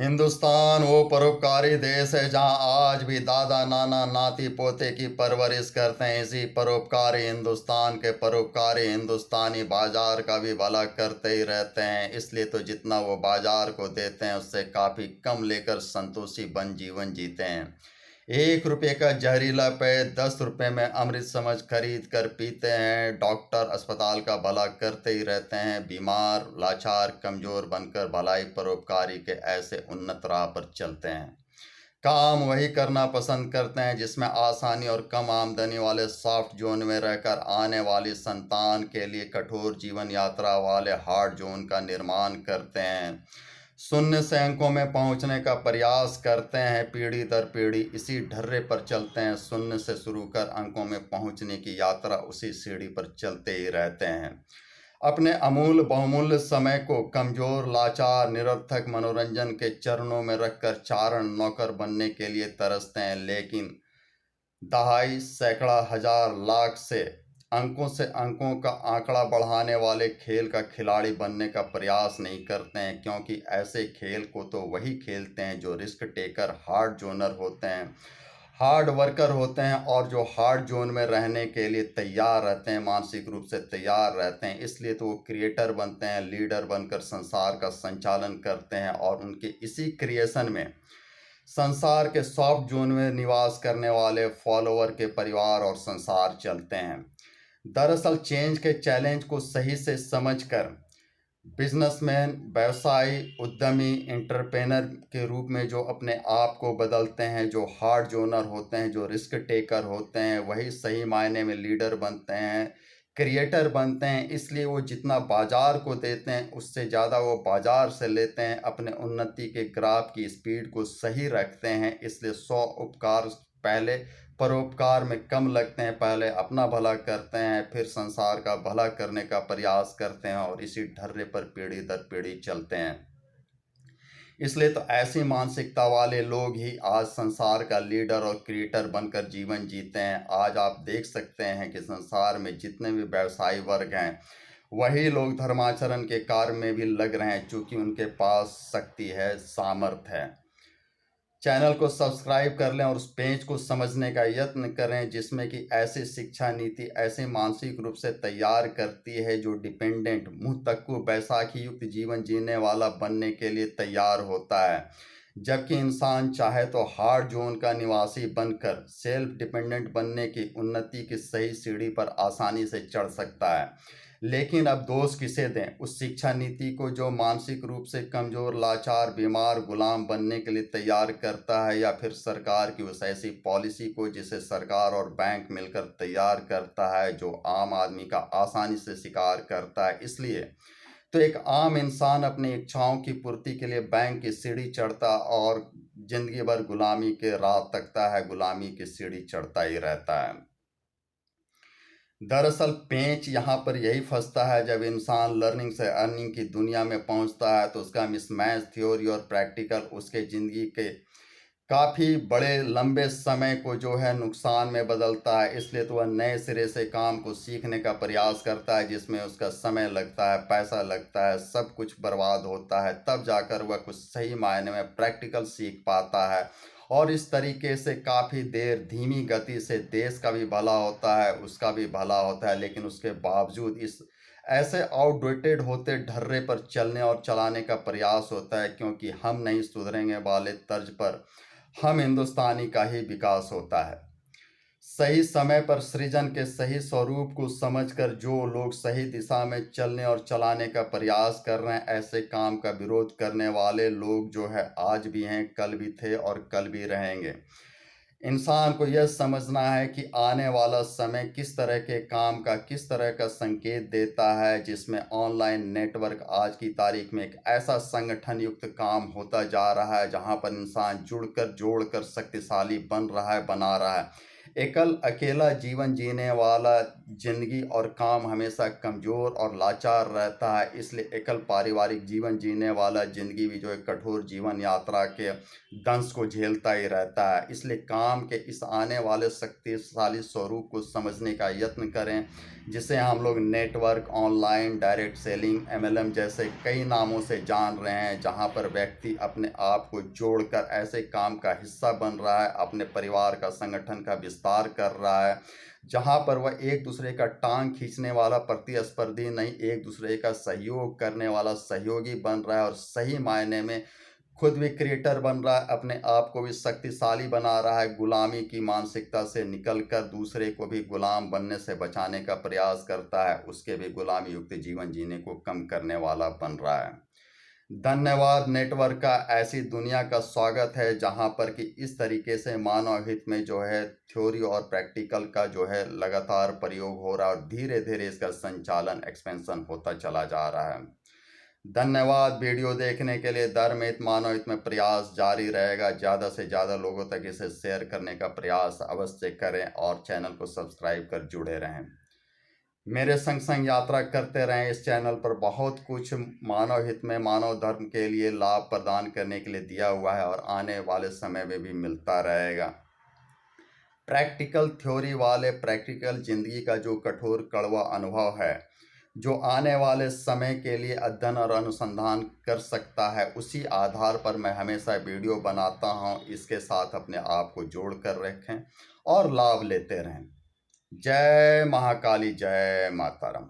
हिंदुस्तान वो परोपकारी देश है जहां आज भी दादा नाना नाती पोते की परवरिश करते हैं। इसी परोपकारी हिंदुस्तान के परोपकारी हिंदुस्तानी बाजार का भी भला करते ही रहते हैं। इसलिए तो जितना वो बाजार को देते हैं उससे काफ़ी कम लेकर संतोषी बन जीवन जीते हैं। 1 रुपये का जहरीला पेय 10 रुपये में अमृत समझ खरीद कर पीते हैं। डॉक्टर अस्पताल का भला करते ही रहते हैं। बीमार लाचार कमज़ोर बनकर भलाई परोपकारी के ऐसे उन्नत राह पर चलते हैं। काम वही करना पसंद करते हैं जिसमें आसानी और कम आमदनी वाले सॉफ्ट जोन में रहकर आने वाली संतान के लिए कठोर जीवन यात्रा वाले हार्ड जोन का निर्माण करते हैं। शून्य से अंकों में पहुंचने का प्रयास करते हैं। पीढ़ी दर पीढ़ी इसी ढर्रे पर चलते हैं। शून्य से शुरू कर अंकों में पहुंचने की यात्रा उसी सीढ़ी पर चलते ही रहते हैं। अपने अमूल्य बहुमूल्य समय को कमजोर लाचार निरर्थक मनोरंजन के चरणों में रखकर चारण नौकर बनने के लिए तरसते हैं, लेकिन दहाई सैकड़ा हजार लाख से अंकों का आंकड़ा बढ़ाने वाले खेल का खिलाड़ी बनने का प्रयास नहीं करते हैं, क्योंकि ऐसे खेल को तो वही खेलते हैं जो रिस्क टेकर हार्ड जोनर होते हैं, हार्ड वर्कर होते हैं और जो हार्ड जोन में रहने के लिए तैयार रहते हैं, मानसिक रूप से तैयार रहते हैं। इसलिए तो वो क्रिएटर बनते हैं, लीडर बनकर संसार का संचालन करते हैं और उनके इसी क्रिएशन में संसार के सॉफ्ट जोन में निवास करने वाले फॉलोअर के परिवार और संसार चलते हैं। दरअसल चेंज के चैलेंज को सही से समझकर बिजनेसमैन व्यवसायी उद्यमी एंटरप्रेनर के रूप में जो अपने आप को बदलते हैं, जो हार्ड जोनर होते हैं, जो रिस्क टेकर होते हैं, वही सही मायने में लीडर बनते हैं, क्रिएटर बनते हैं। इसलिए वो जितना बाजार को देते हैं उससे ज़्यादा वो बाजार से लेते हैं। अपने उन्नति के ग्राफ की स्पीड को सही रखते हैं। इसलिए 100 उपकार पहले परोपकार में कम लगते हैं। पहले अपना भला करते हैं, फिर संसार का भला करने का प्रयास करते हैं और इसी ढर्रे पर पीढ़ी दर पीढ़ी चलते हैं। इसलिए तो ऐसी मानसिकता वाले लोग ही आज संसार का लीडर और क्रिएटर बनकर जीवन जीते हैं। आज आप देख सकते हैं कि संसार में जितने भी व्यवसायी वर्ग हैं वही लोग धर्माचरण के कार्य में भी लग रहे हैं, चूँकि उनके पास शक्ति है, सामर्थ्य है। चैनल को सब्सक्राइब कर लें और उस पेज को समझने का यत्न करें जिसमें कि ऐसी शिक्षा नीति ऐसे मानसिक रूप से तैयार करती है जो डिपेंडेंट मुँह तक्कू बैसाखी युक्त जीवन जीने वाला बनने के लिए तैयार होता है, जबकि इंसान चाहे तो हार्ड जोन का निवासी बनकर सेल्फ डिपेंडेंट बनने की उन्नति की सही सीढ़ी पर आसानी से चढ़ सकता है। लेकिन अब दोष किसे दें? उस शिक्षा नीति को जो मानसिक रूप से कमज़ोर लाचार बीमार गुलाम बनने के लिए तैयार करता है, या फिर सरकार की उस ऐसी पॉलिसी को जिसे सरकार और बैंक मिलकर तैयार करता है जो आम आदमी का आसानी से शिकार करता है। इसलिए तो एक आम इंसान अपनी इच्छाओं की पूर्ति के लिए बैंक की सीढ़ी चढ़ता और जिंदगी भर गुलामी के राह तकता है, गुलामी की सीढ़ी चढ़ता ही रहता है। दरअसल पेंच यहाँ पर यही फंसता है, जब इंसान लर्निंग से अर्निंग की दुनिया में पहुँचता है तो उसका मिसमैच थ्योरी और प्रैक्टिकल उसके ज़िंदगी के काफ़ी बड़े लंबे समय को जो है नुकसान में बदलता है। इसलिए तो वह नए सिरे से काम को सीखने का प्रयास करता है जिसमें उसका समय लगता है, पैसा लगता है, सब कुछ बर्बाद होता है, तब जाकर वह कुछ सही मायने में प्रैक्टिकल सीख पाता है। और इस तरीके से काफ़ी देर धीमी गति से देश का भी भला होता है, उसका भी भला होता है, लेकिन उसके बावजूद इस ऐसे आउटडेटेड होते ढर्रे पर चलने और चलाने का प्रयास होता है, क्योंकि हम नहीं सुधरेंगे वाले तर्ज पर हम हिंदुस्तानी का ही विकास होता है। सही समय पर सृजन के सही स्वरूप को समझकर जो लोग सही दिशा में चलने और चलाने का प्रयास कर रहे हैं, ऐसे काम का विरोध करने वाले लोग जो है आज भी हैं, कल भी थे और कल भी रहेंगे। इंसान को यह समझना है कि आने वाला समय किस तरह के काम का किस तरह का संकेत देता है, जिसमें ऑनलाइन नेटवर्क आज की तारीख में एक ऐसा संगठन युक्त काम होता जा रहा है जहां पर इंसान जुड़कर जोड़कर शक्तिशाली बन रहा है, बना रहा है। एकल अकेला जीवन जीने वाला जिंदगी और काम हमेशा कमज़ोर और लाचार रहता है। इसलिए एकल पारिवारिक जीवन जीने वाला जिंदगी भी जो है कठोर जीवन यात्रा के दंश को झेलता ही रहता है। इसलिए काम के इस आने वाले शक्तिशाली स्वरूप को समझने का यत्न करें, जिसे हम लोग network, online, direct selling, MLM जैसे कई नामों से जान रहे हैं, जहां पर व्यक्ति अपने आप को जोड़कर ऐसे काम का हिस्सा बन रहा है, अपने परिवार का, संगठन का विस्तार कर रहा है, जहां पर वह एक दूसरे का टांग खींचने वाला प्रतिस्पर्धी नहीं, एक दूसरे का सहयोग करने वाला सहयोगी बन रहा है और सही मायने में खुद भी क्रिएटर बन रहा है, अपने आप को भी शक्तिशाली बना रहा है, गुलामी की मानसिकता से निकलकर दूसरे को भी गुलाम बनने से बचाने का प्रयास करता है, उसके भी गुलामी युक्त जीवन जीने को कम करने वाला बन रहा है। धन्यवाद नेटवर्क का ऐसी दुनिया का स्वागत है जहां पर कि इस तरीके से मानव हित में जो है थ्योरी और प्रैक्टिकल का जो है लगातार प्रयोग हो रहा है और धीरे धीरे इसका संचालन, एक्सपेंशन होता चला जा रहा है। धन्यवाद वीडियो देखने के लिए। धर्म हित, मानव हित में प्रयास जारी रहेगा। ज़्यादा से ज़्यादा लोगों तक इसे शेयर करने का प्रयास अवश्य करें और चैनल को सब्सक्राइब कर जुड़े रहें। मेरे संग संग यात्रा करते रहें। इस चैनल पर बहुत कुछ मानव हित में, मानव धर्म के लिए लाभ प्रदान करने के लिए दिया हुआ है और आने वाले समय में भी मिलता रहेगा। प्रैक्टिकल थ्योरी वाले, प्रैक्टिकल जिंदगी का जो कठोर कड़वा अनुभव है, जो आने वाले समय के लिए अध्ययन और अनुसंधान कर सकता है, उसी आधार पर मैं हमेशा वीडियो बनाता हूं। इसके साथ अपने आप को जोड़ कर रखें और लाभ लेते रहें। जय महाकाली, जय माता राम।